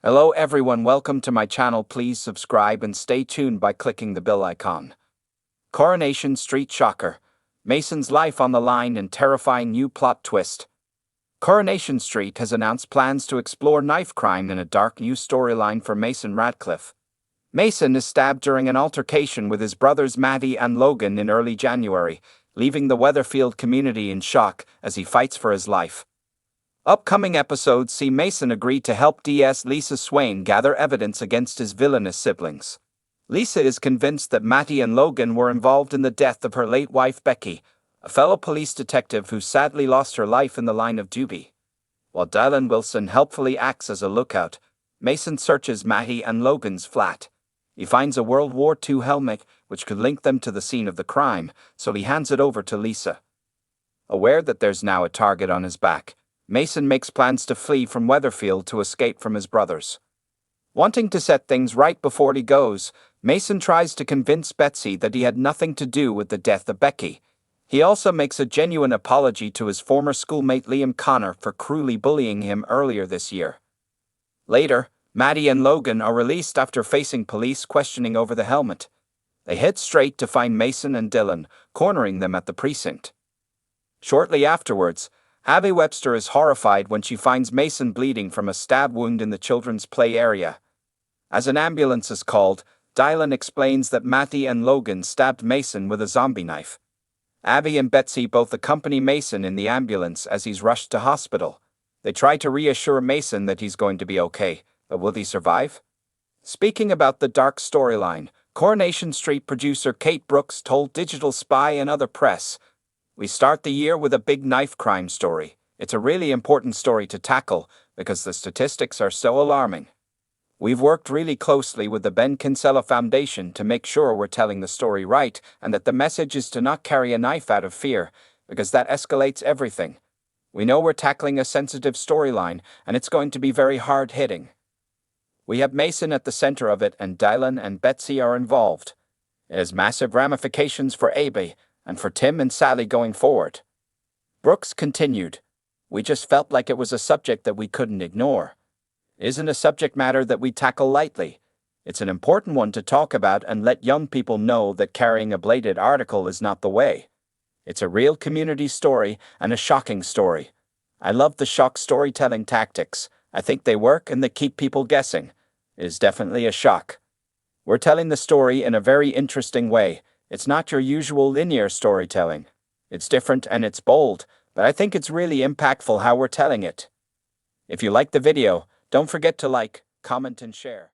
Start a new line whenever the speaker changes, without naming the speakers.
Hello everyone, welcome to my channel. Please subscribe and stay tuned by clicking the bell icon. Coronation Street shocker. Mason's life on the line and terrifying new plot twist. Coronation Street has announced plans to explore knife crime in a dark new storyline for Mason Radcliffe. Mason is stabbed during an altercation with his brothers Matty and Logan in early January, leaving the Weatherfield community in shock as he fights for his life. Upcoming episodes see Mason agree to help DS Lisa Swain gather evidence against his villainous siblings. Lisa is convinced that Matty and Logan were involved in the death of her late wife Becky, a fellow police detective who sadly lost her life in the line of duty. While Dylan Wilson helpfully acts as a lookout, Mason searches Matty and Logan's flat. He finds a World War II helmet which could link them to the scene of the crime, so he hands it over to Lisa. Aware that there's now a target on his back, Mason makes plans to flee from Weatherfield to escape from his brothers. Wanting to set things right before he goes, Mason tries to convince Betsy that he had nothing to do with the death of Becky. He also makes a genuine apology to his former schoolmate Liam Connor for cruelly bullying him earlier this year. Later, Matty and Logan are released after facing police questioning over the helmet. They head straight to find Mason and Dylan, cornering them at the precinct. Shortly afterwards, Abby Webster is horrified when she finds Mason bleeding from a stab wound in the children's play area. As an ambulance is called, Dylan explains that Matty and Logan stabbed Mason with a zombie knife. Abby and Betsy both accompany Mason in the ambulance as he's rushed to hospital. They try to reassure Mason that he's going to be okay, but will he survive? Speaking about the dark storyline, Coronation Street producer Kate Brooks told Digital Spy and other press, "We start the year with a big knife crime story. It's a really important story to tackle because the statistics are so alarming. We've worked really closely with the Ben Kinsella Foundation to make sure we're telling the story right and that the message is to not carry a knife out of fear, because that escalates everything. We know we're tackling a sensitive storyline and it's going to be very hard-hitting. We have Mason at the center of it and Dylan and Betsy are involved. It has massive ramifications for Abby and for Tim and Sally going forward." Brooks continued, "We just felt like it was a subject that we couldn't ignore. It isn't a subject matter that we tackle lightly. It's an important one to talk about and let young people know that carrying a bladed article is not the way. It's a real community story and a shocking story. I love the shock storytelling tactics. I think they work and they keep people guessing. It is definitely a shock. We're telling the story in a very interesting way. It's not your usual linear storytelling. It's different and it's bold, but I think it's really impactful how we're telling it. If you like the video, don't forget to like, comment, and share.